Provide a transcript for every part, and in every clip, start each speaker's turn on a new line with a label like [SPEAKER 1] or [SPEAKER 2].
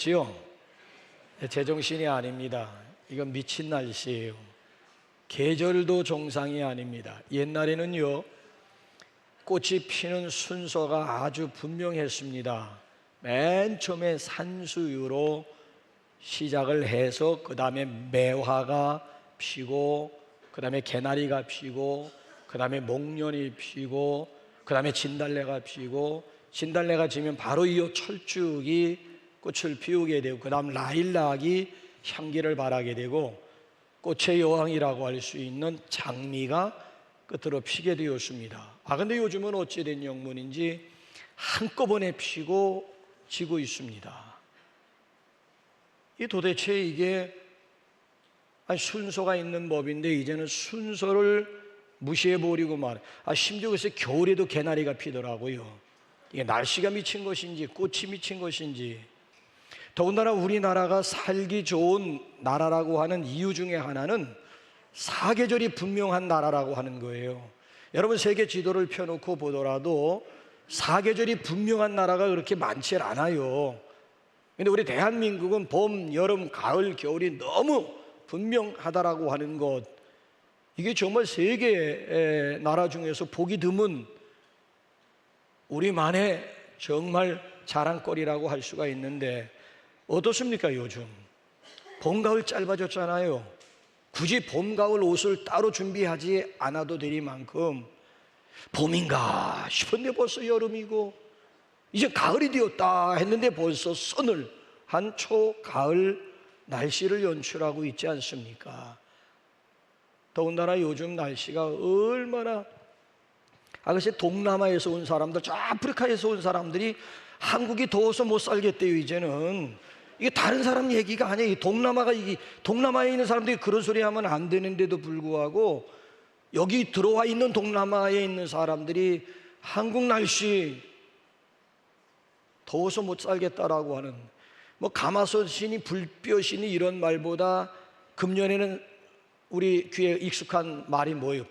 [SPEAKER 1] 보셨지요? 제정신이 아닙니다. 이건 미친 날씨예요. 계절도 정상이 아닙니다. 옛날에는요, 꽃이 피는 순서가 아주 분명했습니다. 맨 처음에 산수유로 시작을 해서 그 다음에 매화가 피고, 그 다음에 개나리가 피고, 그 다음에 목련이 피고, 그 다음에 진달래가 피고, 진달래가 지면 바로 이어 철쭉이 꽃을 피우게 되고, 그 다음 라일락이 향기를 발하게 되고, 꽃의 여왕이라고 할 수 있는 장미가 끝으로 피게 되었습니다. 근데 요즘은 어찌된 영문인지 한꺼번에 피고 지고 있습니다. 도대체 이게 순서가 있는 법인데 이제는 순서를 무시해버리고 심지어 그래서 겨울에도 개나리가 피더라고요. 이게 날씨가 미친 것인지 꽃이 미친 것인지. 더군다나 우리나라가 살기 좋은 나라라고 하는 이유 중에 하나는 사계절이 분명한 나라라고 하는 거예요. 여러분 세계 지도를 펴놓고 보더라도 사계절이 분명한 나라가 그렇게 많지 않아요. 근데 우리 대한민국은 봄, 여름, 가을, 겨울이 너무 분명하다라고 하는 것, 이게 정말 세계 나라 중에서 보기 드문 우리만의 정말 자랑거리라고 할 수가 있는데, 어떻습니까? 요즘 봄, 가을 짧아졌잖아요. 굳이 봄, 가을 옷을 따로 준비하지 않아도 되리만큼 봄인가 싶은데 벌써 여름이고, 이제 가을이 되었다 했는데 벌써 서늘한 초가을 날씨를 연출하고 있지 않습니까? 더군다나 요즘 날씨가 얼마나, 글쎄 동남아에서 온 사람들, 저 아프리카에서 온 사람들이 한국이 더워서 못 살겠대요. 이제는 이게 다른 사람 얘기가 아니에요. 동남아에 있는 사람들이 그런 소리 하면 안 되는데도 불구하고 여기 들어와 있는 동남아에 있는 사람들이 한국 날씨 더워서 못 살겠다라고 하는, 가마솥이니 불볕이니 이런 말보다 금년에는 우리 귀에 익숙한 말이 뭐예요?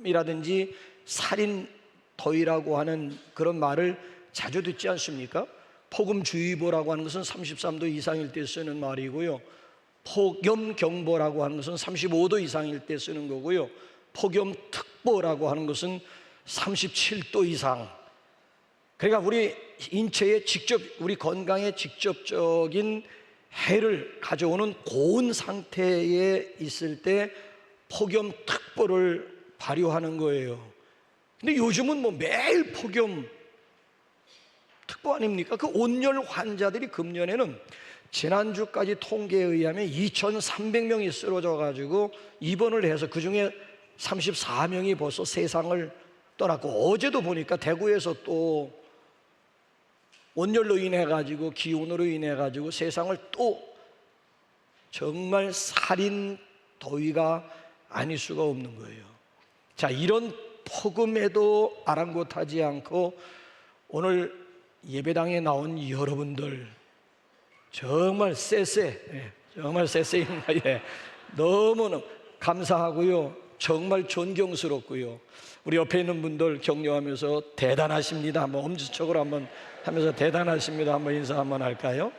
[SPEAKER 1] 폭염이라든지 살인더위라고 하는 그런 말을 자주 듣지 않습니까? 폭음주의보라고 하는 것은 33도 이상일 때 쓰는 말이고요, 폭염경보라고 하는 것은 35도 이상일 때 쓰는 거고요, 폭염특보라고 하는 것은 37도 이상. 그러니까 우리 인체에 우리 건강에 직접적인 해를 가져오는 고온 상태에 있을 때 폭염특보를 발효하는 거예요. 근데 요즘은 매일 폭염특보 아닙니까? 그 온열 환자들이 금년에는 지난주까지 통계에 의하면 2,300명이 쓰러져 가지고 입원을 해서 그 중에 34명이 벌써 세상을 떠났고, 어제도 보니까 대구에서 또 온열로 인해 가지고, 기온으로 인해 가지고 세상을 또 정말 살인 더위가 아닐 수가 없는 거예요. 자, 이런 폭음에도 아랑곳하지 않고 오늘 예배당에 나온 여러분들 정말 정말 쎄쎄입니다. 너무너무 감사하고요, 정말 존경스럽고요. 우리 옆에 있는 분들 격려하면서 대단하십니다 한번 엄지척으로 한번 하면서 대단하십니다 한번 인사 한번 할까요?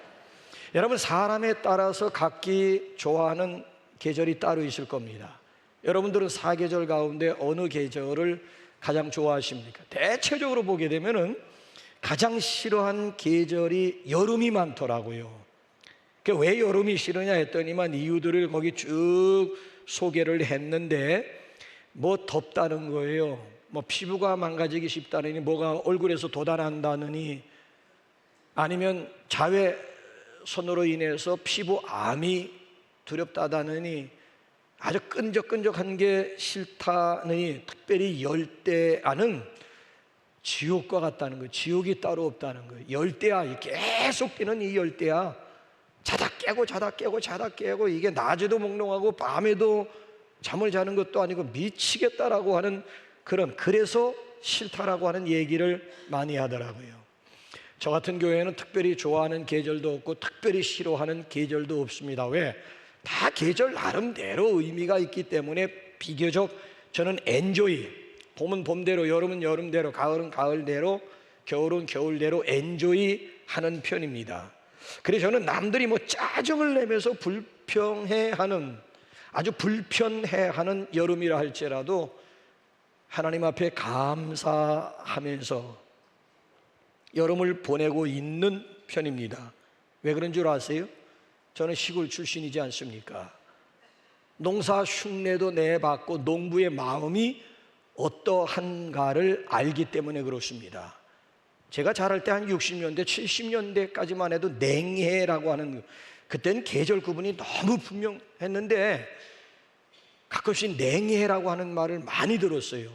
[SPEAKER 1] 여러분, 사람에 따라서 각기 좋아하는 계절이 따로 있을 겁니다. 여러분들은 사계절 가운데 어느 계절을 가장 좋아하십니까? 대체적으로 보게 되면은 가장 싫어하는 계절이 여름이 많더라고요. 왜 여름이 싫으냐 했더니만 이유들을 거기 쭉 소개를 했는데, 덥다는 거예요. 피부가 망가지기 쉽다느니, 뭐가 얼굴에서 돋아난다느니, 아니면 자외선으로 인해서 피부암이 두렵다다느니, 아주 끈적끈적한 게 싫다느니, 특별히 열대야는 지옥과 같다는 거예요. 지옥이 따로 없다는 거예요. 열대야, 계속 뛰는 이 열대야, 자다 깨고 이게 낮에도 몽롱하고 밤에도 잠을 자는 것도 아니고 미치겠다라고 하는 그래서 싫다라고 하는 얘기를 많이 하더라고요. 저 같은 교회는 특별히 좋아하는 계절도 없고 특별히 싫어하는 계절도 없습니다. 왜? 다 계절 나름대로 의미가 있기 때문에 비교적 저는 엔조이, 봄은 봄대로, 여름은 여름대로, 가을은 가을대로, 겨울은 겨울대로 엔조이 하는 편입니다. 그래서 저는 남들이 뭐 짜증을 내면서 불평해하는, 아주 불편해하는 여름이라 할지라도 하나님 앞에 감사하면서 여름을 보내고 있는 편입니다. 왜 그런 줄 아세요? 저는 시골 출신이지 않습니까? 농사 흉내도 내봤고 농부의 마음이 어떠한가를 알기 때문에 그렇습니다. 제가 자랄 때 한 60년대, 70년대까지만 해도 냉해라고 하는, 그때는 계절 구분이 너무 분명했는데 가끔씩 냉해라고 하는 말을 많이 들었어요.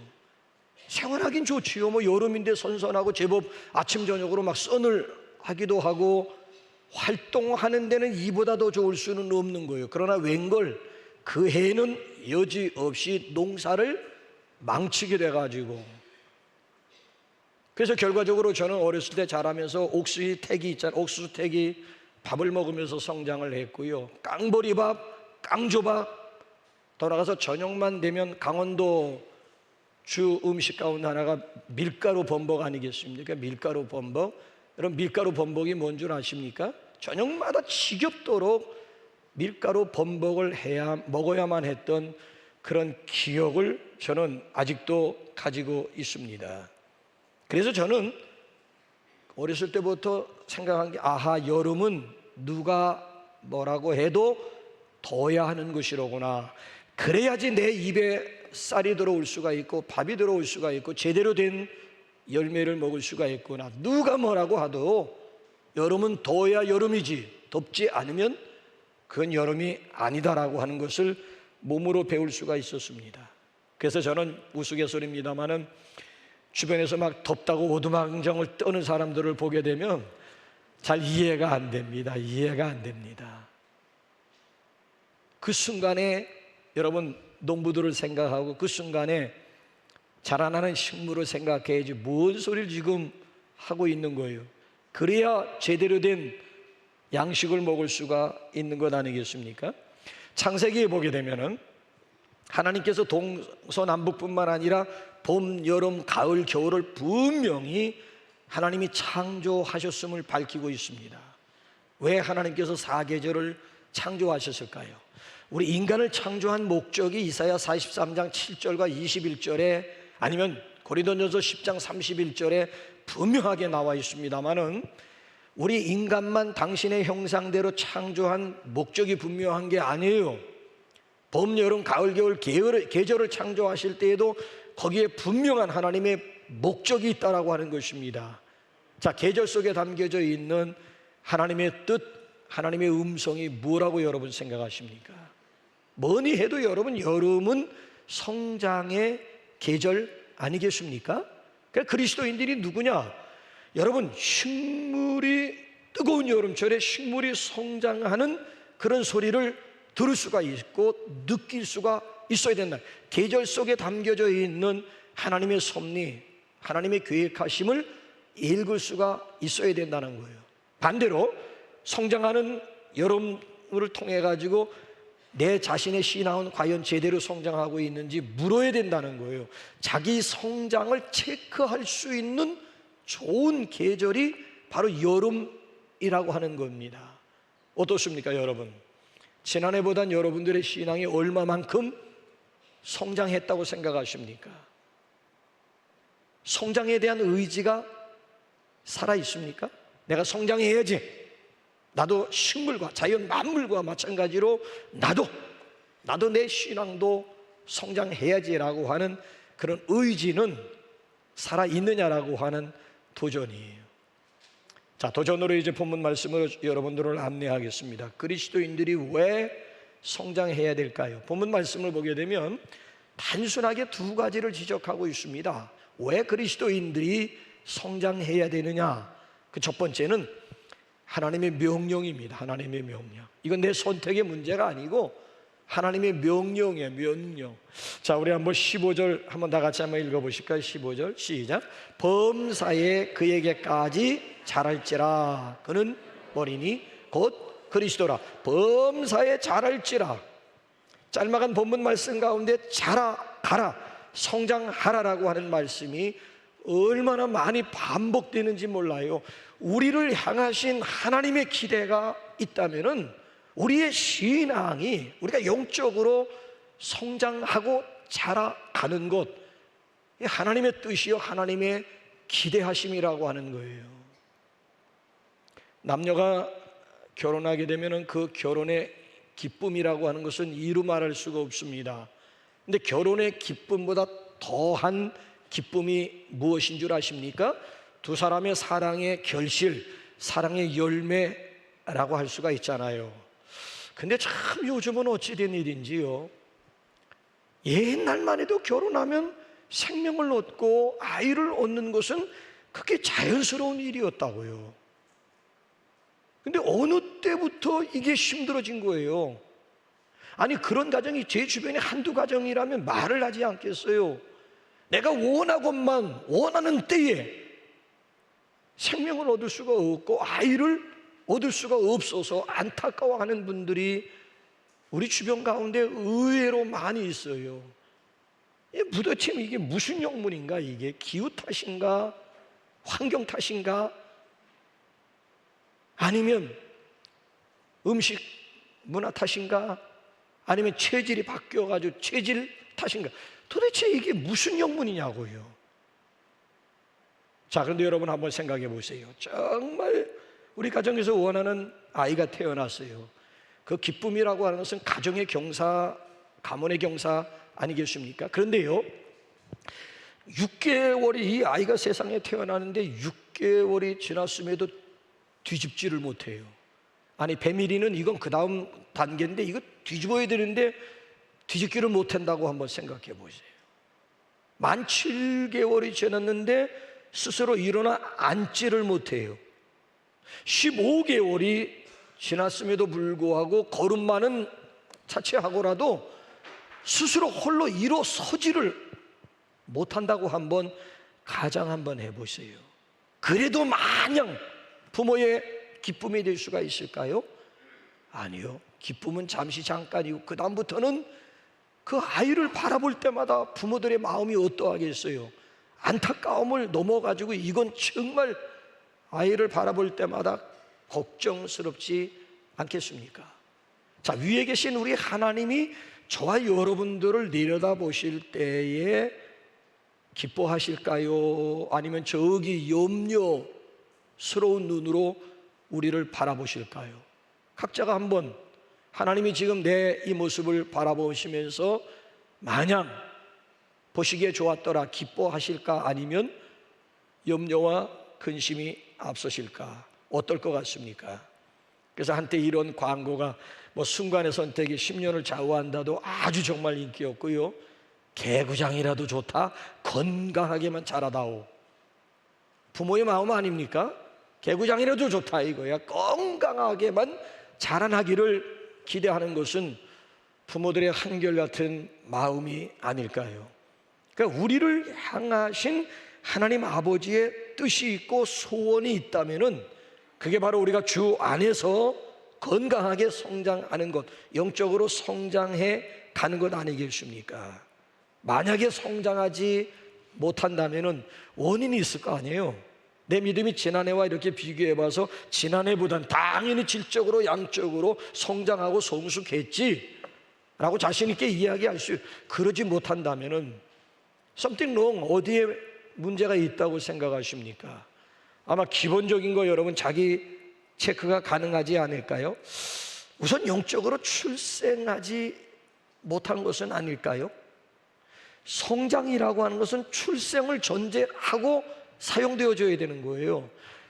[SPEAKER 1] 생활하긴 좋지요. 뭐 여름인데 선선하고 제법 아침 저녁으로 막 선을 하기도 하고 활동하는 데는 이보다 더 좋을 수는 없는 거예요. 그러나 웬걸 그 해는 여지없이 농사를 망치게 돼가지고, 그래서 결과적으로 저는 어렸을 때 자라면서 옥수수태기 있잖아요. 옥수수태기 밥을 먹으면서 성장을 했고요. 깡보리밥, 깡조밥, 돌아가서 저녁만 되면 강원도 주 음식 가운데 하나가 밀가루 범벅 아니겠습니까? 밀가루 범벅. 여러분, 밀가루 범벅이 뭔 줄 아십니까? 저녁마다 지겹도록 밀가루 범벅을 먹어야만 했던 그런 기억을 저는 아직도 가지고 있습니다. 그래서 저는 어렸을 때부터 생각한 게, 아하, 여름은 누가 뭐라고 해도 둬야 하는 것이로구나. 그래야지 내 입에 쌀이 들어올 수가 있고 밥이 들어올 수가 있고 제대로 된 열매를 먹을 수가 있구나. 누가 뭐라고 하도 여름은 더워야 여름이지, 덥지 않으면 그건 여름이 아니다라고 하는 것을 몸으로 배울 수가 있었습니다. 그래서 저는 우스갯소리입니다마는 주변에서 막 덥다고 오두막정을 떠는 사람들을 보게 되면 잘 이해가 안 됩니다. 이해가 안 됩니다. 그 순간에 여러분, 농부들을 생각하고 그 순간에 자라나는 식물을 생각해야지 뭔 소리를 지금 하고 있는 거예요. 그래야 제대로 된 양식을 먹을 수가 있는 것 아니겠습니까? 창세기에 보게 되면은 하나님께서 동서남북뿐만 아니라 봄, 여름, 가을, 겨울을 분명히 하나님이 창조하셨음을 밝히고 있습니다. 왜 하나님께서 사계절을 창조하셨을까요? 우리 인간을 창조한 목적이 이사야 43장 7절과 21절에, 아니면 고린도전서 10장 31절에 분명하게 나와 있습니다마는, 우리 인간만 당신의 형상대로 창조한 목적이 분명한 게 아니에요. 봄, 여름, 가을, 겨울 계절을 창조하실 때에도 거기에 분명한 하나님의 목적이 있다라고 하는 것입니다. 자, 계절 속에 담겨져 있는 하나님의 뜻, 하나님의 음성이 뭐라고 여러분 생각하십니까? 뭐니 해도 여러분, 여름은 성장의 계절 아니겠습니까? 그러니까 그리스도인들이 누구냐? 여러분, 식물이 뜨거운 여름철에 식물이 성장하는 그런 소리를 들을 수가 있고 느낄 수가 있어야 된다. 계절 속에 담겨져 있는 하나님의 섭리, 하나님의 계획하심을 읽을 수가 있어야 된다는 거예요. 반대로 성장하는 여름을 통해 가지고 내 자신의 신앙은 과연 제대로 성장하고 있는지 물어야 된다는 거예요. 자기 성장을 체크할 수 있는 좋은 계절이 바로 여름이라고 하는 겁니다. 어떻습니까, 여러분? 지난해보단 여러분들의 신앙이 얼마만큼 성장했다고 생각하십니까? 성장에 대한 의지가 살아있습니까? 내가 성장해야지. 나도 식물과 자연 만물과 마찬가지로 나도 내 신앙도 성장해야지라고 하는 그런 의지는 살아있느냐라고 하는 도전이에요. 자, 도전으로 이제 본문 말씀으로 여러분들을 안내하겠습니다. 그리스도인들이 왜 성장해야 될까요? 본문 말씀을 보게 되면 단순하게 두 가지를 지적하고 있습니다. 왜 그리스도인들이 성장해야 되느냐? 그 첫 번째는 하나님의 명령입니다. 하나님의 명령. 이건 내 선택의 문제가 아니고 하나님의 명령이에요. 명령. 자, 우리 한번 15절 한번 다 같이 한번 읽어보실까요? 15절 시작. 범사에 그에게까지 자랄지라. 그는 머리니 곧 그리스도라. 범사에 자랄지라. 짤막한 본문 말씀 가운데 자라가라, 성장하라라고 하는 말씀이 얼마나 많이 반복되는지 몰라요. 우리를 향하신 하나님의 기대가 있다면은 우리의 신앙이, 우리가 영적으로 성장하고 자라가는 것, 하나님의 뜻이요 하나님의 기대하심이라고 하는 거예요. 남녀가 결혼하게 되면 그 결혼의 기쁨이라고 하는 것은 이루 말할 수가 없습니다. 근데 결혼의 기쁨보다 더한 기쁨이 무엇인 줄 아십니까? 두 사람의 사랑의 결실, 사랑의 열매라고 할 수가 있잖아요. 근데 참 요즘은 어찌된 일인지요, 옛날만 해도 결혼하면 생명을 얻고 아이를 얻는 것은 그게 자연스러운 일이었다고요. 근데 어느 때부터 이게 힘들어진 거예요. 아니, 그런 가정이 제 주변에 한두 가정이라면 말을 하지 않겠어요. 내가 원하건만 원하는 때에 생명을 얻을 수가 없고 아이를 얻을 수가 없어서 안타까워하는 분들이 우리 주변 가운데 의외로 많이 있어요. 이 부대침, 이게 무슨 영문인가? 이게 기후 탓인가? 환경 탓인가? 아니면 음식 문화 탓인가? 아니면 체질이 바뀌어가지고 체질 탓인가? 도대체 이게 무슨 영문이냐고요. 자, 그런데 여러분 한번 생각해 보세요. 정말 우리 가정에서 원하는 아이가 태어났어요. 그 기쁨이라고 하는 것은 가정의 경사, 가문의 경사 아니겠습니까? 그런데요, 6개월이 이 아이가 세상에 태어나는데 6개월이 지났음에도 뒤집지를 못해요. 아니, 배밀이는 이건 그 다음 단계인데 이거 뒤집어야 되는데 뒤집기를 못한다고 한번 생각해 보세요. 만 7개월이 지났는데 스스로 일어나 앉지를 못해요. 15개월이 지났음에도 불구하고 걸음만은 자체하고라도 스스로 홀로 일어서지를 못한다고 한번 가정 한번 해보세요. 그래도 마냥 부모의 기쁨이 될 수가 있을까요? 아니요. 기쁨은 잠시 잠깐이고 그 다음부터는 그 아이를 바라볼 때마다 부모들의 마음이 어떠하겠어요? 안타까움을 넘어가지고 이건 정말 아이를 바라볼 때마다 걱정스럽지 않겠습니까? 자, 위에 계신 우리 하나님이 저와 여러분들을 내려다보실 때에 기뻐하실까요? 아니면 저기 염려스러운 눈으로 우리를 바라보실까요? 각자가 한번 하나님이 지금 내 이 모습을 바라보시면서 마냥 보시기에 좋았더라 기뻐하실까? 아니면 염려와 근심이 앞서실까? 어떨 것 같습니까? 그래서 한때 이런 광고가 뭐 순간의 선택이 10년을 좌우한다도 아주 정말 인기였고요. 개구장이라도 좋다, 건강하게만 자라다오. 부모의 마음 아닙니까? 개구장이라도 좋다 이거야. 건강하게만 자라나기를 기대하는 것은 부모들의 한결같은 마음이 아닐까요? 그러니까 우리를 향하신 하나님 아버지의 뜻이 있고 소원이 있다면은 그게 바로 우리가 주 안에서 건강하게 성장하는 것, 영적으로 성장해 가는 것 아니겠습니까? 만약에 성장하지 못한다면은 원인이 있을 거 아니에요. 내 믿음이 지난해와 이렇게 비교해봐서 지난해보단 당연히 질적으로 양적으로 성장하고 성숙했지 라고 자신 있게 이야기할 수, 그러지 못한다면은 something wrong, 어디에 문제가 있다고 생각하십니까? 아마 기본적인 거 여러분 자기 체크가 가능하지 않을까요? 우선 영적으로 출생하지 못한 것은 아닐까요? 성장이라고 하는 것은 출생을 전제하고 사용되어져야 되는 거예요.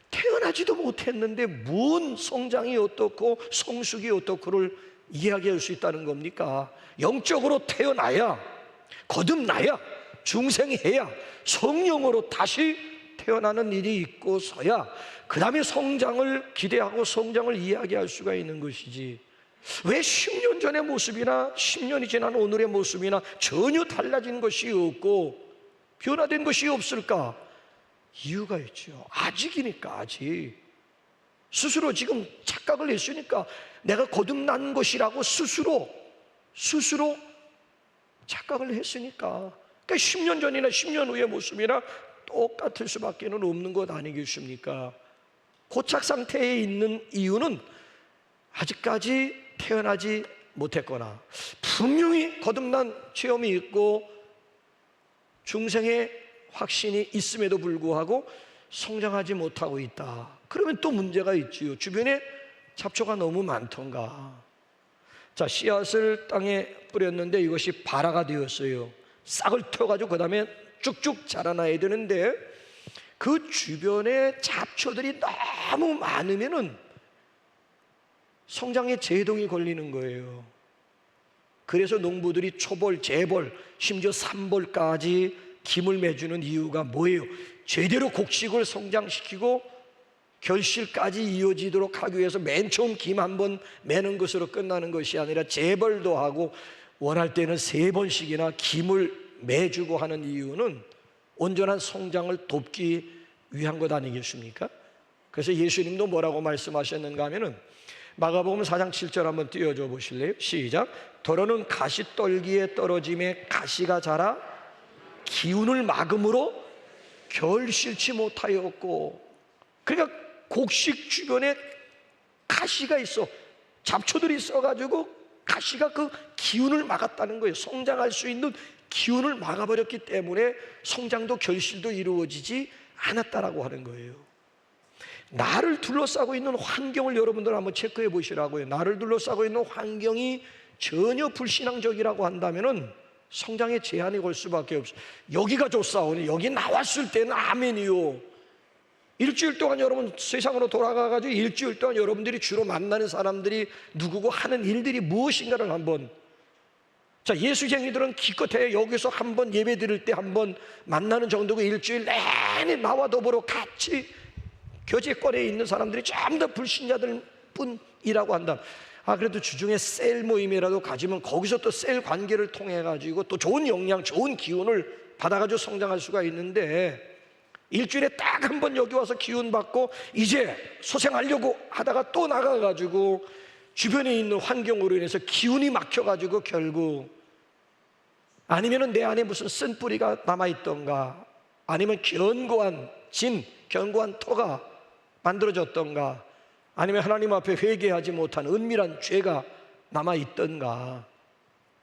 [SPEAKER 1] 태어나지도 못했는데 뭔 성장이 어떻고 성숙이 어떻고를 이야기할 수 있다는 겁니까? 영적으로 태어나야, 거듭나야, 중생해야 성령으로 다시 태어나는 일이 있고서야 그 다음에 성장을 기대하고 성장을 이야기할 수가 있는 것이지, 왜 10년 전의 모습이나 10년이 지난 오늘의 모습이나 전혀 달라진 것이 없고 변화된 것이 없을까? 이유가 있죠. 아직이니까. 아직 스스로 지금 착각을 했으니까, 내가 거듭난 것이라고 스스로 착각을 했으니까. 그러니까 10년 전이나 10년 후의 모습이나 똑같을 수밖에 없는 것 아니겠습니까? 고착 상태에 있는 이유는 아직까지 태어나지 못했거나 분명히 거듭난 체험이 있고 중생의 확신이 있음에도 불구하고 성장하지 못하고 있다. 그러면 또 문제가 있지요. 주변에 잡초가 너무 많던가. 자, 씨앗을 땅에 뿌렸는데 이것이 발화가 되었어요. 싹을 텄가지고 그 다음에 쭉쭉 자라나야 되는데 그 주변에 잡초들이 너무 많으면은 성장에 제동이 걸리는 거예요. 그래서 농부들이 초벌, 재벌, 심지어 삼벌까지 김을 매주는 이유가 뭐예요? 제대로 곡식을 성장시키고 결실까지 이어지도록 하기 위해서 맨 처음 김 한 번 매는 것으로 끝나는 것이 아니라 재벌도 하고 원할 때는 3번씩이나 김을 매주고 하는 이유는 온전한 성장을 돕기 위한 것 아니겠습니까? 그래서 예수님도 뭐라고 말씀하셨는가 하면은 마가복음 4장 7절 한번 띄워줘 보실래요? 시작. 더러는 가시떨기에 떨어짐에 가시가 자라 기운을 막음으로 결실치 못하였고, 그러니까 곡식 주변에 가시가 있어, 잡초들이 있어가지고 가시가 그 기운을 막았다는 거예요. 성장할 수 있는 기운을 막아버렸기 때문에 성장도 결실도 이루어지지 않았다라고 하는 거예요. 나를 둘러싸고 있는 환경을 여러분들 한번 체크해 보시라고요. 나를 둘러싸고 있는 환경이 전혀 불신앙적이라고 한다면은 성장에 제한이 걸 수밖에 없어요. 여기가 좋사오니 여기 나왔을 때는 아멘이요. 일주일 동안 여러분 세상으로 돌아가가지고 일주일 동안 여러분들이 주로 만나는 사람들이 누구고 하는 일들이 무엇인가를 한번, 자, 예수쟁이들은 기껏해 여기서 한번 예배 드릴 때 한번 만나는 정도고 일주일 내내 나와 더불어 같이 교제권에 있는 사람들이 좀 더 불신자들 뿐이라고 한다. 그래도 주중에 셀 모임이라도 가지면 거기서 또 셀 관계를 통해 가지고 또 좋은 영양, 좋은 기운을 받아가지고 성장할 수가 있는데, 일주일에 딱 한 번 여기 와서 기운 받고 이제 소생하려고 하다가 또 나가가지고 주변에 있는 환경으로 인해서 기운이 막혀가지고 결국 아니면은 내 안에 무슨 쓴 뿌리가 남아있던가, 아니면 견고한 진, 견고한 터가 만들어졌던가, 아니면 하나님 앞에 회개하지 못한 은밀한 죄가 남아있던가,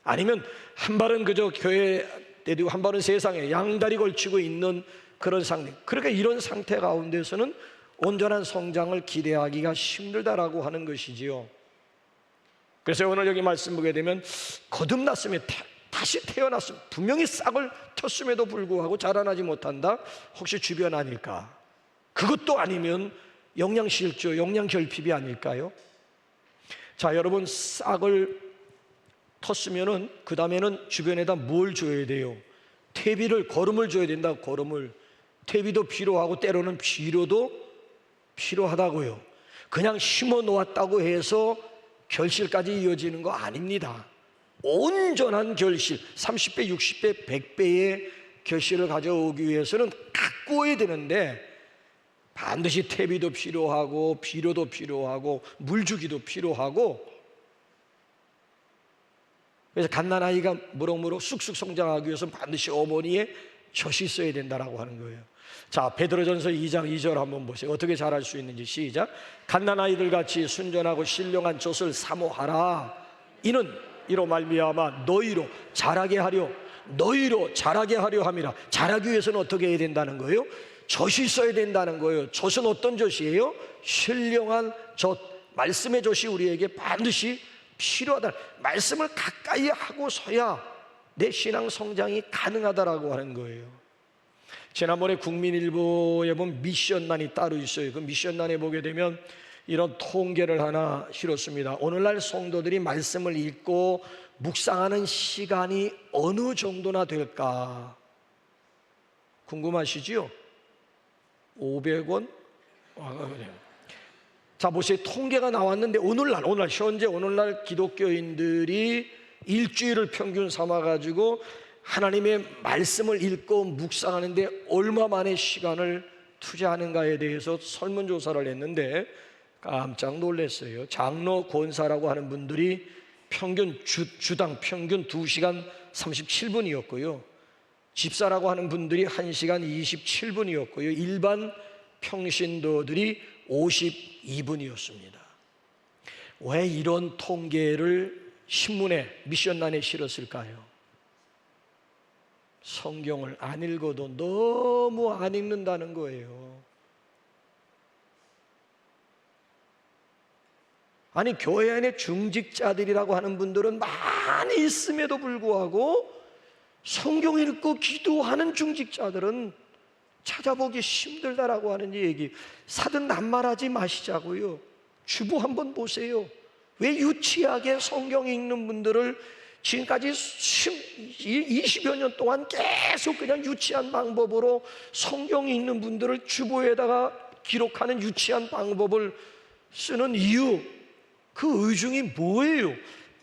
[SPEAKER 1] 아니면 한 발은 그저 교회에 내디고 한 발은 세상에 양다리 걸치고 있는 그런 상태. 그러니까 이런 상태 가운데서는 온전한 성장을 기대하기가 힘들다라고 하는 것이지요. 그래서 오늘 여기 말씀 보게 되면 거듭났으면 다시 태어났으면 분명히 싹을 텄음에도 불구하고 자라나지 못한다. 혹시 주변 아닐까? 그것도 아니면 영양실조, 영양결핍이 아닐까요? 자, 여러분, 싹을 텄으면은 그 다음에는 주변에다 뭘 줘야 돼요? 퇴비를, 거름을 줘야 된다. 거름을. 퇴비도 필요하고 때로는 비료도 필요하다고요. 그냥 심어 놓았다고 해서 결실까지 이어지는 거 아닙니다. 온전한 결실, 30배, 60배, 100배의 결실을 가져오기 위해서는 가꾸어야 되는데 반드시 퇴비도 필요하고 비료도 필요하고 물주기도 필요하고, 그래서 갓난아이가 무럭무럭 쑥쑥 성장하기 위해서는 반드시 어머니의 젖이 있어야 된다라고 하는 거예요. 자, 베드로전서 2장 2절 한번 보세요. 어떻게 자랄 수 있는지. 시작. 갓난아이들 같이 순전하고 신령한 젖을 사모하라. 이는 이로 말미암아 너희로 자라게 하려 함이라. 자라기 위해서는 어떻게 해야 된다는 거예요? 젖이 있어야 된다는 거예요. 젖은 어떤 젖이에요? 신령한 젖, 말씀의 젖이 우리에게 반드시 필요하다. 말씀을 가까이 하고서야 내 신앙 성장이 가능하다라고 하는 거예요. 지난번에 국민일보에 보면 미션란이 따로 있어요. 그 미션란에 보게 되면 이런 통계를 하나 실었습니다. 오늘날 성도들이 말씀을 읽고 묵상하는 시간이 어느 정도나 될까? 궁금하시죠? 500원? 자, 보세요. 통계가 나왔는데 오늘날 기독교인들이 일주일을 평균 삼아가지고 하나님의 말씀을 읽고 묵상하는데 얼마 만의 시간을 투자하는가에 대해서 설문조사를 했는데 깜짝 놀랐어요. 장로 권사라고 하는 분들이 평균 주당 평균 2시간 37분이었고요. 집사라고 하는 분들이 1시간 27분이었고요. 일반 평신도들이 52분이었습니다. 왜 이런 통계를 신문에, 미션란에 실었을까요? 성경을 안 읽어도 너무 안 읽는다는 거예요. 아니, 교회 안에 중직자들이라고 하는 분들은 많이 있음에도 불구하고 성경 읽고 기도하는 중직자들은 찾아보기 힘들다라고 하는 얘기. 사든 낱말하지 마시자고요. 주보 한번 보세요. 왜 유치하게 성경 읽는 분들을 지금까지 20여 년 동안 계속 그냥 유치한 방법으로 성경 읽는 분들을 주보에다가 기록하는 유치한 방법을 쓰는 이유, 그 의중이 뭐예요?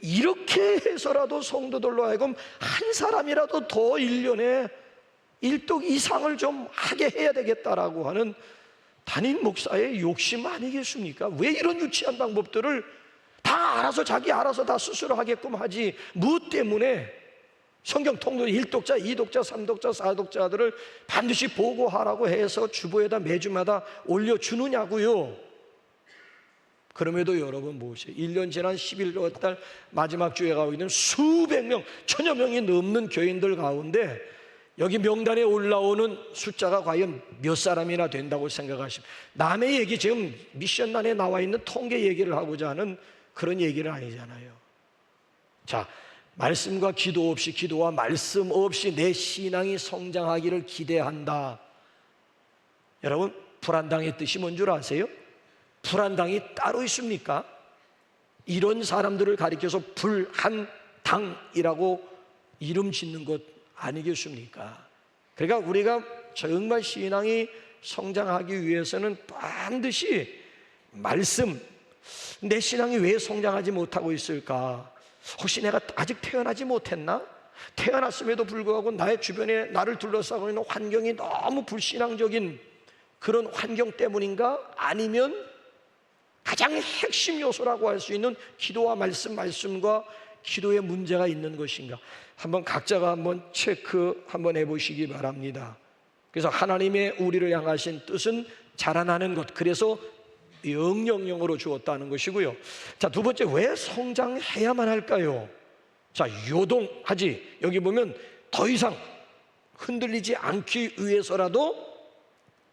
[SPEAKER 1] 이렇게 해서라도 성도들로 하여금 한 사람이라도 더 1년에 1독 이상을 좀 하게 해야 되겠다라고 하는 담임 목사의 욕심 아니겠습니까? 왜 이런 유치한 방법들을 다 알아서 자기 알아서 다 스스로 하게끔 하지, 무엇 때문에 성경 통독 1독자, 2독자, 3독자, 4독자들을 반드시 보고하라고 해서 주보에다 매주마다 올려주느냐고요. 그럼에도 여러분 보세요. 1년 지난 11월 달 마지막 주에 가고 있는 수백 명, 천여 명이 넘는 교인들 가운데 여기 명단에 올라오는 숫자가 과연 몇 사람이나 된다고 생각하십니까? 남의 얘기, 지금 미션란에 나와 있는 통계 얘기를 하고자 하는 그런 얘기는 아니잖아요. 자, 말씀과 기도 없이, 기도와 말씀 없이 내 신앙이 성장하기를 기대한다. 여러분, 불안당의 뜻이 뭔 줄 아세요? 불안당이 따로 있습니까? 이런 사람들을 가리켜서 불한당이라고 이름 짓는 것 아니겠습니까? 그러니까 우리가 정말 신앙이 성장하기 위해서는 반드시 말씀, 내 신앙이 왜 성장하지 못하고 있을까? 혹시 내가 아직 태어나지 못했나? 태어났음에도 불구하고 나의 주변에 나를 둘러싸고 있는 환경이 너무 불신앙적인 그런 환경 때문인가? 아니면 가장 핵심 요소라고 할 수 있는 기도와 말씀과 기도에 문제가 있는 것인가? 한번 각자가 한번 체크 한번 해보시기 바랍니다. 그래서 하나님의 우리를 향하신 뜻은 자라나는 것, 그래서 영영영으로 주었다는 것이고요. 자, 두 번째, 왜 성장해야만 할까요? 자, 요동하지. 여기 보면 더 이상 흔들리지 않기 위해서라도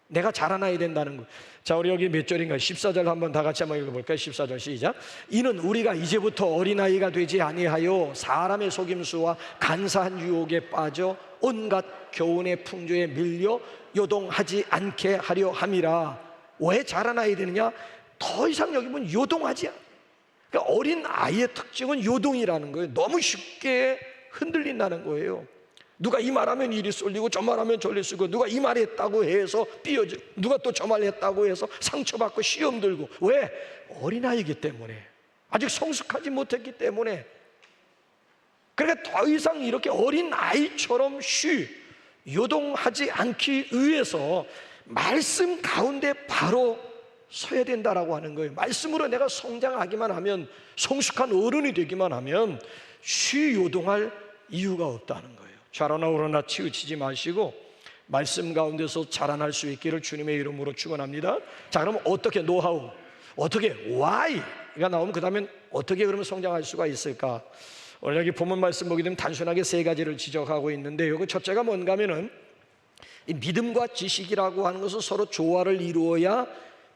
[SPEAKER 1] 내가 자라나야 된다는 것. 자, 우리 여기 몇 절인가요? 14절 한번 다 같이 한번 읽어볼까요? 14절 시작. 이는 우리가 이제부터 어린아이가 되지 아니하여 사람의 속임수와 간사한 유혹에 빠져 온갖 교훈의 풍조에 밀려 요동하지 않게 하려 함이라. 왜 자라나야 되느냐? 더 이상 여기 보면 요동하지 않아. 그러니까 어린 아이의 특징은 요동이라는 거예요. 너무 쉽게 흔들린다는 거예요. 누가 이 말하면 이리 쏠리고 저 말하면 저리 쏘고, 누가 이 말했다고 해서 삐어져, 누가 또 저 말했다고 해서 상처받고 시험 들고. 왜? 어린아이기 때문에, 아직 성숙하지 못했기 때문에. 그러니까 더 이상 이렇게 어린아이처럼 요동하지 않기 위해서 말씀 가운데 바로 서야 된다라고 하는 거예요. 말씀으로 내가 성장하기만 하면, 성숙한 어른이 되기만 하면 요동할 이유가 없다는 거예요. 좌로나 우로나 치우치지 마시고 말씀 가운데서 자라날 수 있기를 주님의 이름으로 축원합니다. 자, 그럼 어떻게, 노하우, 어떻게, why가 나오면 그 다음엔 어떻게 그러면 성장할 수가 있을까? 오늘 여기 본문 말씀 보게 되면 단순하게 세 가지를 지적하고 있는데, 여기 첫째가 뭔가 하면은 이 믿음과 지식이라고 하는 것은 서로 조화를 이루어야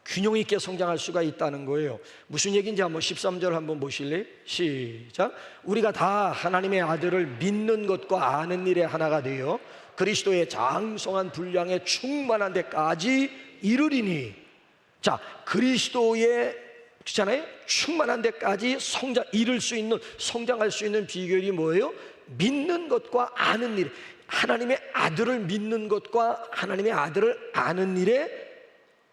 [SPEAKER 1] 균형 있게 성장할 수가 있다는 거예요. 무슨 얘기인지 한번 13절 한번 보실래요? 시작. 우리가 다 하나님의 아들을 믿는 것과 아는 일에 하나가 되어 그리스도의 장성한 분량에 충만한 데까지 이르리니. 자, 그리스도의, 그렇잖아요, 충만한 데까지 이룰 수 있는, 성장할 수 있는 비결이 뭐예요? 믿는 것과 아는 일. 하나님의 아들을 믿는 것과 하나님의 아들을 아는 일에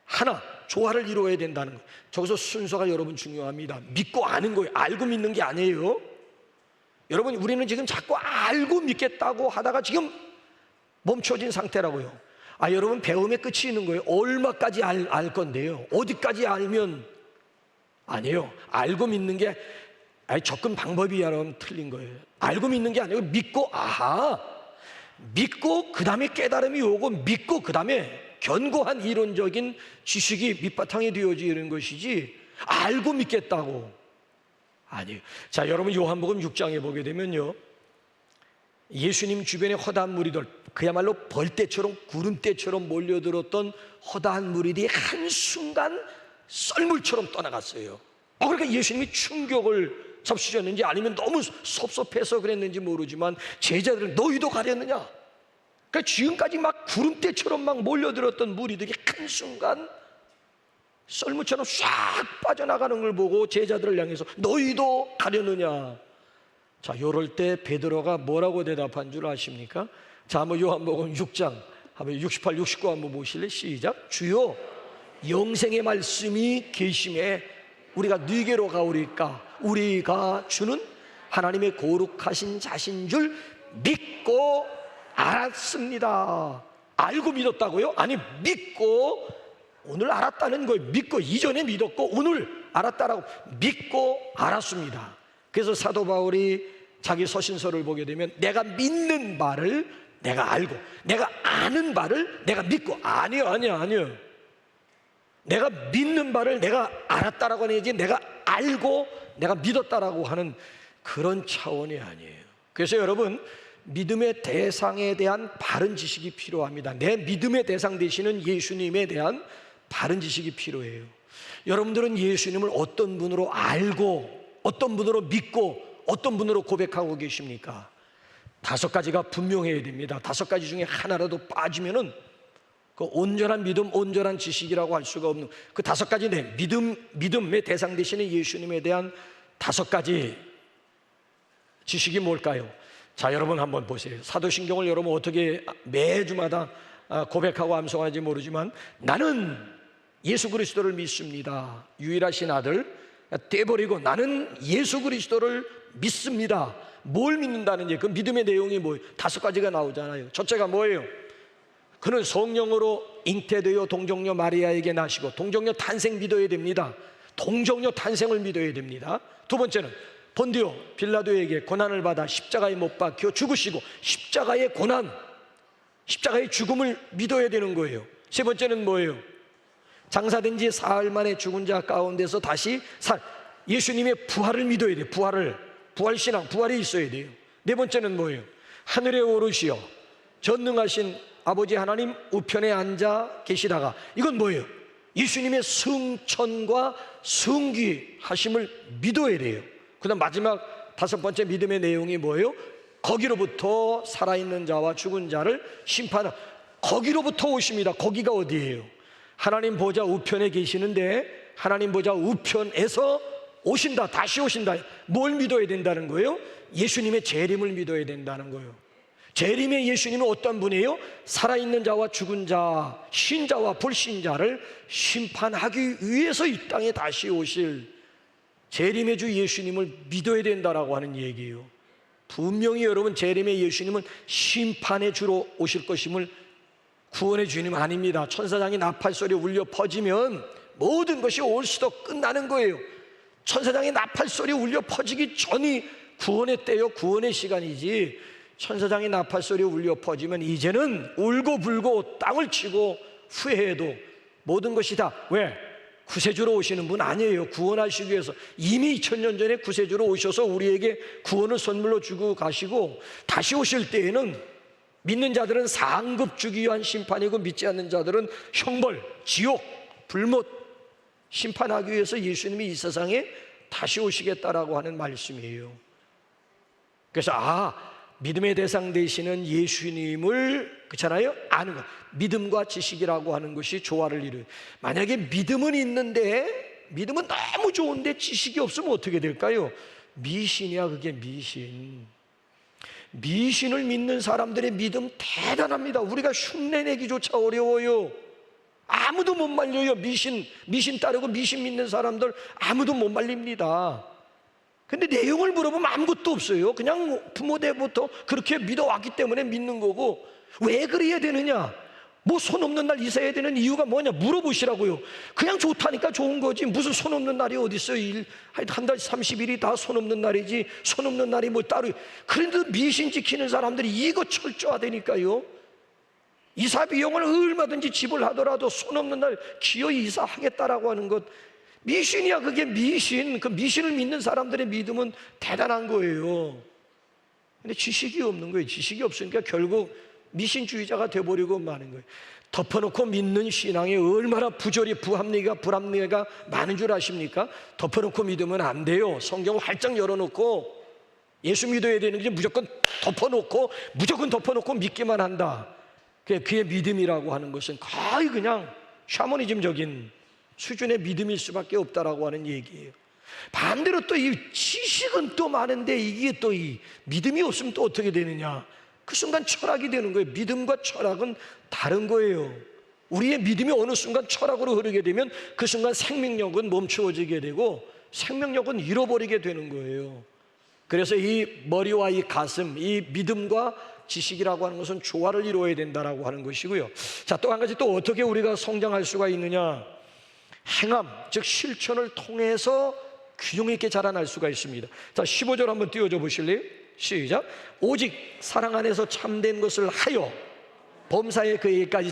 [SPEAKER 1] 하나, 조화를 이루어야 된다는 거예요. 저기서 순서가 여러분 중요합니다. 믿고 아는 거예요. 알고 믿는 게 아니에요. 여러분, 우리는 지금 자꾸 알고 믿겠다고 하다가 지금 멈춰진 상태라고요. 아, 여러분, 배움의 끝이 있는 거예요. 얼마까지 알 건데요. 어디까지 알면, 아니에요. 알고 믿는 게, 접근 방법이 여러분 틀린 거예요. 알고 믿는 게 아니고 믿고, 아하, 믿고 그 다음에 깨달음이 오고, 믿고 그 다음에 견고한 이론적인 지식이 밑바탕이 되어지는 것이지, 알고 믿겠다고 아니에요. 자, 여러분 요한복음 6장에 보게 되면요, 예수님 주변에 허다한 무리들, 그야말로 벌떼처럼 구름떼처럼 몰려들었던 허다한 무리들이 한순간 썰물처럼 떠나갔어요. 그러니까 예수님이 충격을 잡수셨는지 아니면 너무 섭섭해서 그랬는지 모르지만 제자들은 너희도 가렸느냐? 그러니까 지금까지 막 구름떼처럼 막 몰려들었던 무리들이 한순간 썰물처럼 싹 빠져나가는 걸 보고 제자들을 향해서 너희도 가려느냐? 자, 요럴 때 베드로가 뭐라고 대답한 줄 아십니까? 자, 한번 요한복음 6장 한번 68, 69 한번 보실래요? 시작. 주여, 영생의 말씀이 계심에 우리가 네게로 가오리까? 우리가 주는 하나님의 거룩하신 자신 줄 믿고 알았습니다. 알고 믿었다고요? 아니, 믿고 오늘 알았다는 거예요. 믿고, 이전에 믿었고 오늘 알았다라고, 믿고 알았습니다. 그래서 사도 바울이 자기 서신서를 보게 되면 내가 믿는 바를 내가 알고, 내가 아는 바를 내가 믿고. 아니요. 내가 믿는 바를 내가 알았다라고 하지, 내가 알고 내가 믿었다라고 하는 그런 차원이 아니에요. 그래서 여러분, 믿음의 대상에 대한 바른 지식이 필요합니다. 내 믿음의 대상 되시는 예수님에 대한 바른 지식이 필요해요. 여러분들은 예수님을 어떤 분으로 알고, 어떤 분으로 믿고, 어떤 분으로 고백하고 계십니까? 5가지가 분명해야 됩니다. 5가지 중에 하나라도 빠지면은 그 온전한 믿음, 온전한 지식이라고 할 수가 없는 그 5가지 내 믿음의 대상 되시는 예수님에 대한 5가지 지식이 뭘까요? 자, 여러분 한번 보세요. 사도신경을 여러분 어떻게 매주마다 고백하고 암송하는지 모르지만, 나는 예수 그리스도를 믿습니다. 유일하신 아들 떼버리고 나는 예수 그리스도를 믿습니다. 뭘 믿는다는지, 그 믿음의 내용이 뭐예요? 5가지가 나오잖아요. 첫째가 뭐예요? 그는 성령으로 잉태되어 동정녀 마리아에게 나시고, 동정녀 탄생 믿어야 됩니다. 동정녀 탄생을 믿어야 됩니다. 두 번째는 본디오 빌라도에게 고난을 받아 십자가에 못 박혀 죽으시고, 십자가의 고난, 십자가의 죽음을 믿어야 되는 거예요. 세 번째는 뭐예요? 장사된 지 사흘 만에 죽은 자 가운데서 다시 예수님의 부활을 믿어야 돼요. 부활신앙, 부활이 있어야 돼요. 네 번째는 뭐예요? 하늘에 오르시어 전능하신 아버지 하나님 우편에 앉아 계시다가, 이건 뭐예요? 예수님의 승천과 승귀하심을 믿어야 돼요. 그 다음 마지막 5번째 믿음의 내용이 뭐예요? 거기로부터 살아있는 자와 죽은 자를 심판하, 거기로부터 오십니다. 거기가 어디예요? 하나님 보좌 우편에 계시는데, 하나님 보좌 우편에서 오신다, 다시 오신다. 뭘 믿어야 된다는 거예요? 예수님의 재림을 믿어야 된다는 거예요. 재림의 예수님은 어떤 분이에요? 살아있는 자와 죽은 자, 신자와 불신자를 심판하기 위해서 이 땅에 다시 오실 재림의 주 예수님을 믿어야 된다라고 하는 얘기예요. 분명히 여러분, 재림의 예수님은 심판의 주로 오실 것임을, 구원의 주님 아닙니다. 천사장이 나팔소리 울려 퍼지면 모든 것이 올 수도 끝나는 거예요. 천사장이 나팔소리 울려 퍼지기 전이 구원의 때요, 구원의 시간이지, 천사장이 나팔소리 울려 퍼지면 이제는 울고불고 땅을 치고 후회해도 모든 것이 다, 왜? 구세주로 오시는 분 아니에요. 구원하시기 위해서 이미 2000년 전에 구세주로 오셔서 우리에게 구원을 선물로 주고 가시고, 다시 오실 때에는 믿는 자들은 상급 주기 위한 심판이고, 믿지 않는 자들은 형벌, 지옥, 불못 심판하기 위해서 예수님이 이 세상에 다시 오시겠다라고 하는 말씀이에요. 그래서 믿음의 대상 되시는 예수님을, 그렇잖아요, 아는 것, 믿음과 지식이라고 하는 것이 조화를 이루어요. 만약에 믿음은 있는데, 믿음은 너무 좋은데 지식이 없으면 어떻게 될까요? 미신이야, 그게 미신. 미신을 믿는 사람들의 믿음 대단합니다. 우리가 흉내내기조차 어려워요. 아무도 못 말려요. 미신 따르고 미신 믿는 사람들 아무도 못 말립니다. 근데 내용을 물어보면 아무것도 없어요. 그냥 부모 때부터 그렇게 믿어왔기 때문에 믿는 거고, 왜 그래야 되느냐? 뭐 손 없는 날 있어야 되는 이유가 뭐냐 물어보시라고요. 그냥 좋다니까 좋은 거지 무슨 손 없는 날이 어디 있어요. 한 달 30일이 다 손 없는 날이지 손 없는 날이 뭐 따로. 그런데 미신 지키는 사람들이 이거 철저하다니까요. 이사 비용을 얼마든지 지불하더라도 손 없는 날 기어이 이사하겠다라고 하는 것 미신이야. 그게 미신. 그 미신을 믿는 사람들의 믿음은 대단한 거예요. 근데 지식이 없는 거예요. 지식이 없으니까 결국 미신주의자가 돼버리고 마는 거예요. 덮어놓고 믿는 신앙이 얼마나 부조리 불합리가 많은 줄 아십니까? 덮어놓고 믿으면 안 돼요. 성경을 활짝 열어놓고 예수 믿어야 되는 게 무조건 덮어놓고 믿기만 한다. 그의 믿음이라고 하는 것은 거의 그냥 샤머니즘적인 수준의 믿음일 수밖에 없다라고 하는 얘기예요. 반대로 또 이 지식은 또 많은데 이게 또 이 믿음이 없으면 또 어떻게 되느냐? 그 순간 철학이 되는 거예요. 믿음과 철학은 다른 거예요. 우리의 믿음이 어느 순간 철학으로 흐르게 되면 그 순간 생명력은 멈추어지게 되고 생명력은 잃어버리게 되는 거예요. 그래서 이 머리와 이 가슴, 이 믿음과 지식이라고 하는 것은 조화를 이루어야 된다라고 하는 것이고요. 자, 또 한 가지 또 어떻게 우리가 성장할 수가 있느냐? 행함, 즉 실천을 통해서 균형 있게 자라날 수가 있습니다. 자, 15절 한번 띄워줘 보실래요? 시작. 오직 사랑 안에서 참된 것을 하여 범사에 그에게까지.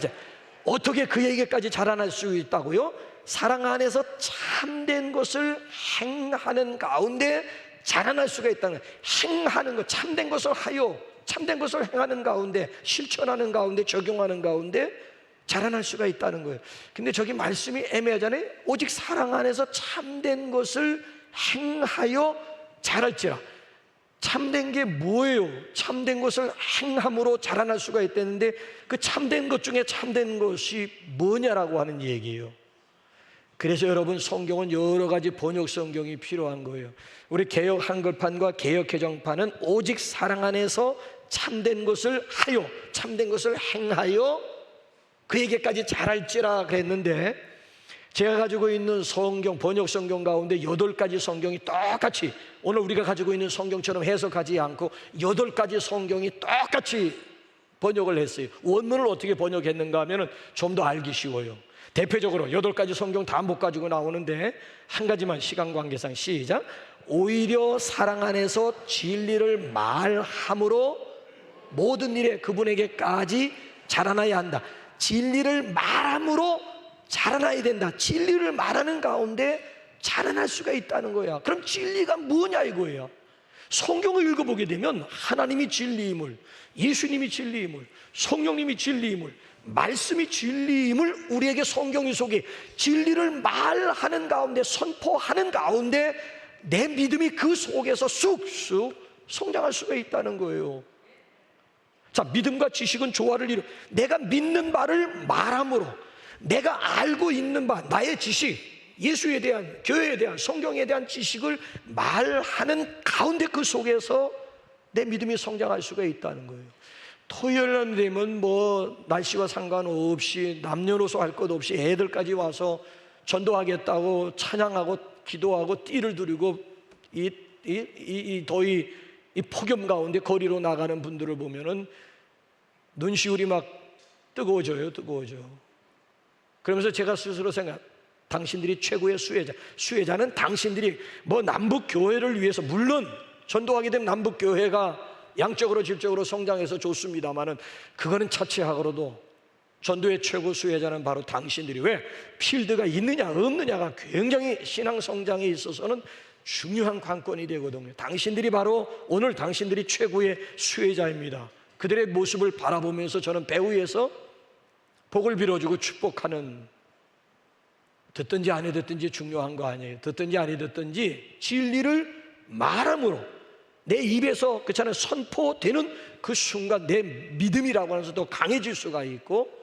[SPEAKER 1] 어떻게 그에게까지 자라날 수 있다고요? 사랑 안에서 참된 것을 행하는 가운데 자라날 수가 있다는 거예요. 행하는 것, 참된 것을 하여, 참된 것을 행하는 가운데, 실천하는 가운데, 적용하는 가운데 자라날 수가 있다는 거예요. 근데 저기 말씀이 애매하잖아요. 오직 사랑 안에서 참된 것을 행하여 자랄지라. 참된 게 뭐예요? 참된 것을 행함으로 자라날 수가 있다는데 그 참된 것 중에 참된 것이 뭐냐라고 하는 얘기예요. 그래서 여러분 성경은 여러 가지 번역 성경이 필요한 거예요. 우리 개역 한글판과 개역 개정판은 오직 사랑 안에서 참된 것을 하여, 참된 것을 행하여 그에게까지 자랄지라 그랬는데 제가 가지고 있는 성경, 번역 성경 가운데 8가지 성경이 똑같이 오늘 우리가 가지고 있는 성경처럼 해석하지 않고 8가지 성경이 똑같이 번역을 했어요. 원문을 어떻게 번역했는가 하면 좀 더 알기 쉬워요. 대표적으로 8가지 성경 다 못 가지고 나오는데 한 가지만 시간 관계상 시작. 오히려 사랑 안에서 진리를 말함으로 모든 일에 그분에게까지 자라나야 한다. 진리를 말함으로 자라나야 된다. 진리를 말하는 가운데 자라날 수가 있다는 거야. 그럼 진리가 뭐냐 이거예요. 성경을 읽어보게 되면 하나님이 진리임을, 예수님이 진리임을, 성령님이 진리임을, 말씀이 진리임을 우리에게 성경이 속에 진리를 말하는 가운데, 선포하는 가운데 내 믿음이 그 속에서 쑥쑥 성장할 수가 있다는 거예요. 자, 믿음과 지식은 조화를 이루. 내가 믿는 바를 말함으로, 내가 알고 있는 바, 나의 지식, 예수에 대한, 교회에 대한, 성경에 대한 지식을 말하는 가운데 그 속에서 내 믿음이 성장할 수가 있다는 거예요. 토요일 되면 뭐 날씨와 상관없이 남녀노소 할 것 없이 애들까지 와서 전도하겠다고 찬양하고 기도하고 띠를 두르고 이 더위, 이 폭염 가운데 거리로 나가는 분들을 보면은 눈시울이 막 뜨거워져요. 그러면서 제가 스스로 생각, 당신들이 최고의 수혜자는 당신들이 뭐 남북교회를 위해서, 물론 전도하게 되면 남북교회가 양적으로 질적으로 성장해서 좋습니다만은 그거는 차치하고도 전도의 최고 수혜자는 바로 당신들이, 왜? 필드가 있느냐 없느냐가 굉장히 신앙 성장에 있어서는 중요한 관건이 되거든요. 당신들이 바로 오늘 당신들이 최고의 수혜자입니다. 그들의 모습을 바라보면서 저는 배후에서 복을 빌어주고 축복하는, 듣든지 안 듣든지 중요한 거 아니에요. 듣든지 안 듣든지 진리를 말함으로 내 입에서 그렇잖아요, 선포되는 그 순간 내 믿음이라고 하면서 더 강해질 수가 있고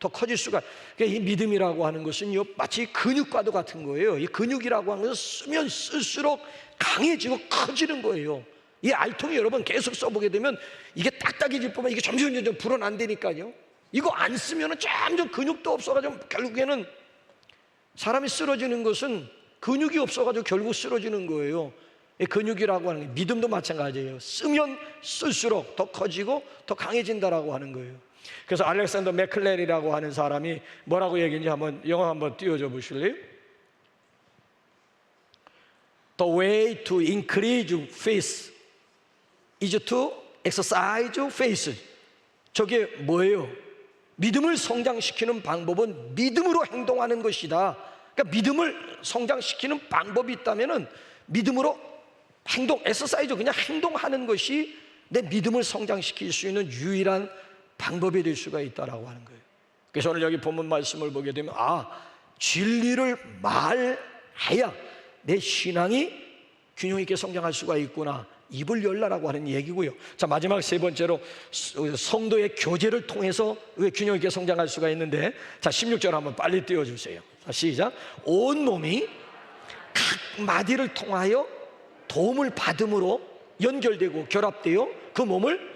[SPEAKER 1] 더 커질 수가. 그러니까 이 믿음이라고 하는 것은요, 마치 근육과도 같은 거예요. 이 근육이라고 하는 것은 쓰면 쓸수록 강해지고 커지는 거예요. 이 알통이 여러분 계속 써보게 되면 이게 딱딱해질 뿐만 이게 점점 불어난다니까요. 이거 안 쓰면 점점 근육도 없어가지고 결국에는 사람이 쓰러지는 것은 근육이 없어가지고 결국 쓰러지는 거예요. 이 근육이라고 하는 게 믿음도 마찬가지예요. 쓰면 쓸수록 더 커지고 더 강해진다라고 하는 거예요. 그래서 알렉산더 맥클렐이라고 하는 사람이 뭐라고 얘기했는지 한번 영어 한번 띄워줘 보실래요? The way to increase faith is to exercise faith. 저게 뭐예요? 믿음을 성장시키는 방법은 믿음으로 행동하는 것이다. 그러니까 믿음을 성장시키는 방법이 있다면은 믿음으로 행동, exercise, 그냥 행동하는 것이 내 믿음을 성장시킬 수 있는 유일한 방법이 될 수가 있다라고 하는 거예요. 그래서 오늘 여기 본문 말씀을 보게 되면 진리를 말해야 내 신앙이 균형 있게 성장할 수가 있구나, 입을 열라라고 하는 얘기고요. 자, 마지막 세 번째로 성도의 교제를 통해서 왜 균형 있게 성장할 수가 있는데, 자 16절 한번 빨리 띄워주세요. 자, 시작. 온 몸이 각 마디를 통하여 도움을 받음으로 연결되고 결합되어 그 몸을,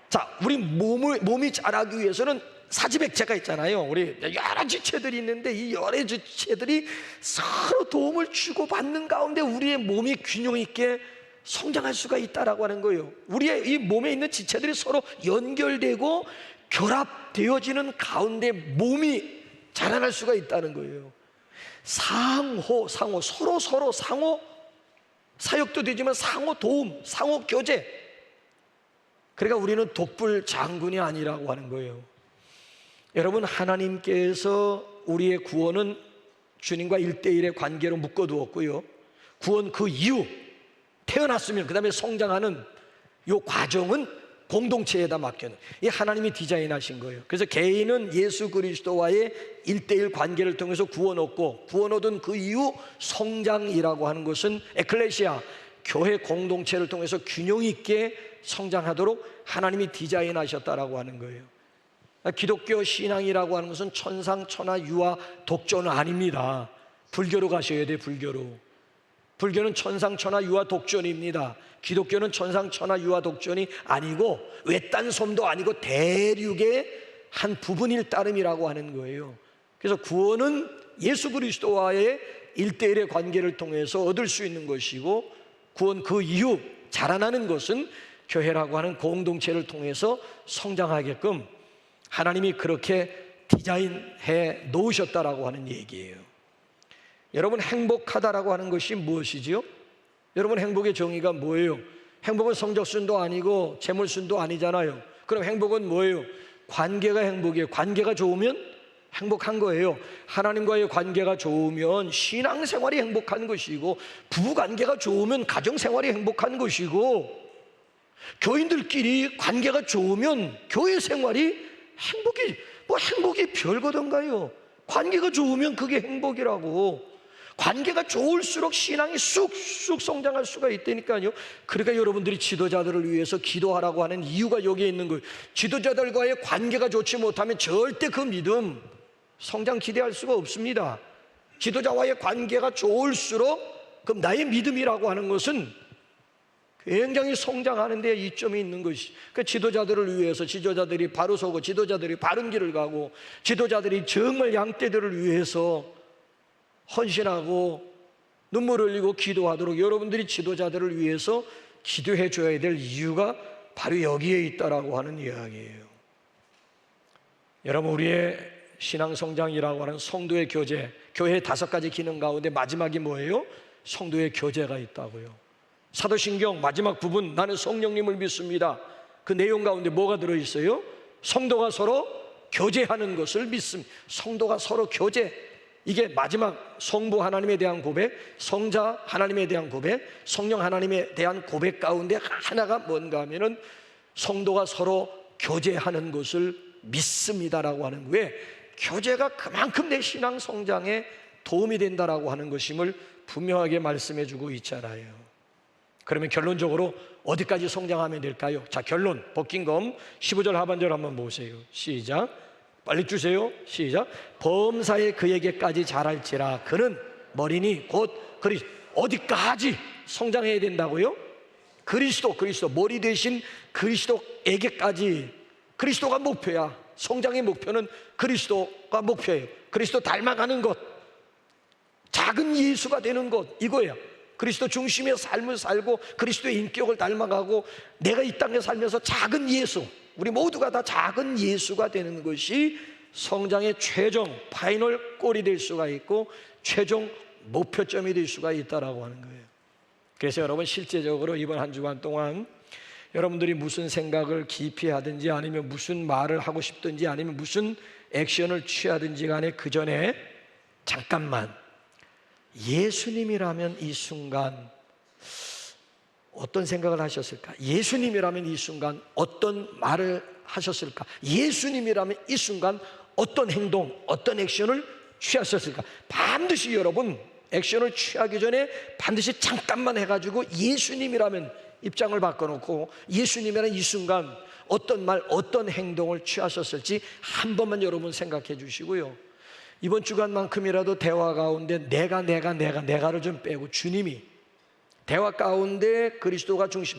[SPEAKER 1] 자, 우리 몸이 자라기 위해서는 사지백체가 있잖아요. 우리 여러 지체들이 있는데 이 여러 지체들이 서로 도움을 주고받는 가운데 우리의 몸이 균형 있게 성장할 수가 있다라고 하는 거예요. 우리의 이 몸에 있는 지체들이 서로 연결되고 결합되어지는 가운데 몸이 자라날 수가 있다는 거예요. 상호 서로 상호 사역도 되지만 상호 도움, 상호 교제. 그러니까 우리는 독불 장군이 아니라고 하는 거예요. 여러분, 하나님께서 우리의 구원은 주님과 1대1의 관계로 묶어두었고요, 구원 그 이후 태어났으면 그 다음에 성장하는 이 과정은 공동체에다 맡겨놓은, 이 하나님이 디자인하신 거예요. 그래서 개인은 예수 그리스도와의 1대1 관계를 통해서 구원 얻고, 구원 얻은 그 이후 성장이라고 하는 것은 에클레시아, 교회 공동체를 통해서 균형 있게 성장하도록 하나님이 디자인하셨다라고 하는 거예요. 기독교 신앙이라고 하는 것은 천상천하 유아 독존은 아닙니다. 불교로 가셔야 돼. 불교는 천상천하 유아 독존입니다. 기독교는 천상천하 유아 독존이 아니고 외딴 섬도 아니고 대륙의 한 부분일 따름이라고 하는 거예요. 그래서 구원은 예수 그리스도와의 1대1의 관계를 통해서 얻을 수 있는 것이고, 구원 그 이후 자라나는 것은 교회라고 하는 공동체를 통해서 성장하게끔 하나님이 그렇게 디자인해 놓으셨다라고 하는 얘기예요. 여러분, 행복하다라고 하는 것이 무엇이지요? 여러분, 행복의 정의가 뭐예요? 행복은 성적순도 아니고 재물순도 아니잖아요. 그럼 행복은 뭐예요? 관계가 행복이에요. 관계가 좋으면 행복한 거예요. 하나님과의 관계가 좋으면 신앙생활이 행복한 것이고, 부부관계가 좋으면 가정생활이 행복한 것이고, 교인들끼리 관계가 좋으면 교회생활이 행복이 별거던가요? 관계가 좋으면 그게 행복이라고. 관계가 좋을수록 신앙이 쑥쑥 성장할 수가 있다니까요. 그러니까 여러분들이 지도자들을 위해서 기도하라고 하는 이유가 여기에 있는 거예요. 지도자들과의 관계가 좋지 못하면 절대 그 믿음 성장 기대할 수가 없습니다. 지도자와의 관계가 좋을수록 그럼 나의 믿음이라고 하는 것은 굉장히 성장하는 데 이점이 있는 것이, 그 지도자들을 위해서 지도자들이 바로 서고, 지도자들이 바른 길을 가고, 지도자들이 정말 양떼들을 위해서 헌신하고 눈물 흘리고 기도하도록 여러분들이 지도자들을 위해서 기도해 줘야 될 이유가 바로 여기에 있다라고 하는 이야기예요. 여러분, 우리의 신앙 성장이라고 하는 성도의 교제, 교회의 5가지 기능 가운데 마지막이 뭐예요? 성도의 교제가 있다고요. 사도신경 마지막 부분, 나는 성령님을 믿습니다. 그 내용 가운데 뭐가 들어있어요? 성도가 서로 교제하는 것을 믿습니다. 성도가 서로 교제, 이게 마지막 성부 하나님에 대한 고백, 성자 하나님에 대한 고백, 성령 하나님에 대한 고백 가운데 하나가 뭔가 하면은 성도가 서로 교제하는 것을 믿습니다라고 하는, 왜? 교제가 그만큼 내 신앙 성장에 도움이 된다라고 하는 것임을 분명하게 말씀해 주고 있잖아요. 그러면 결론적으로 어디까지 성장하면 될까요? 자, 결론, 벗긴검 15절 하반절 한번 보세요. 시작. 빨리 주세요. 시작. 범사에 그에게까지 자랄지라. 그는 머리니 곧 그리스도. 어디까지 성장해야 된다고요? 그리스도 머리 대신 그리스도에게까지. 그리스도가 목표야. 성장의 목표는 그리스도가 목표예요. 그리스도 닮아가는 것, 작은 예수가 되는 것, 이거예요. 그리스도 중심의 삶을 살고 그리스도의 인격을 닮아가고, 내가 이 땅에 살면서 작은 예수, 우리 모두가 다 작은 예수가 되는 것이 성장의 최종 파이널 골이 될 수가 있고 최종 목표점이 될 수가 있다라고 하는 거예요. 그래서 여러분, 실제적으로 이번 한 주간 동안 여러분들이 무슨 생각을 깊이 하든지 아니면 무슨 말을 하고 싶든지 아니면 무슨 액션을 취하든지 간에 그 전에 잠깐만 예수님이라면 이 순간 어떤 생각을 하셨을까? 예수님이라면 이 순간 어떤 말을 하셨을까? 예수님이라면 이 순간 어떤 행동, 어떤 액션을 취하셨을까? 반드시 여러분, 액션을 취하기 전에 반드시 잠깐만 해가지고 예수님이라면 입장을 바꿔놓고 예수님이라는 이 순간 어떤 말, 어떤 행동을 취하셨을지 한 번만 여러분 생각해 주시고요. 이번 주간만큼이라도 대화 가운데 내가를 좀 빼고 주님이, 대화 가운데 그리스도가 중심,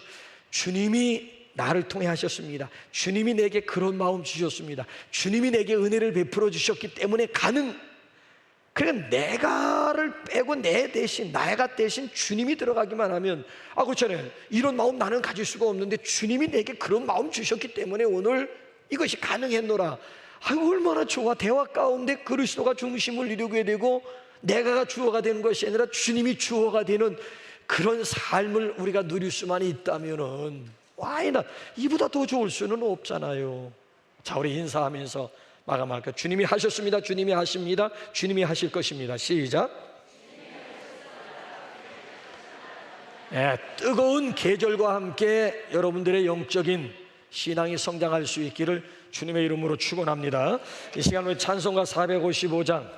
[SPEAKER 1] 주님이 나를 통해 하셨습니다. 주님이 내게 그런 마음 주셨습니다. 주님이 내게 은혜를 베풀어 주셨기 때문에 그러니까 내가를 빼고 나가 대신 주님이 들어가기만 하면, 그렇잖아요. 이런 마음 나는 가질 수가 없는데 주님이 내게 그런 마음 주셨기 때문에 오늘 이것이 가능했노라. 얼마나 좋아. 대화 가운데 그리스도가 중심을 이루게 되고 내가가 주어가 되는 것이 아니라 주님이 주어가 되는 그런 삶을 우리가 누릴 수만 있다면은 와이나 이보다 더 좋을 수는 없잖아요. 자, 우리 인사하면서 마감할까요? 주님이 하셨습니다. 주님이 하십니다. 주님이 하실 것입니다. 시작. 뜨거운 계절과 함께 여러분들의 영적인 신앙이 성장할 수 있기를 주님의 이름으로 축원합니다. 이 시간 우리 찬송가 455장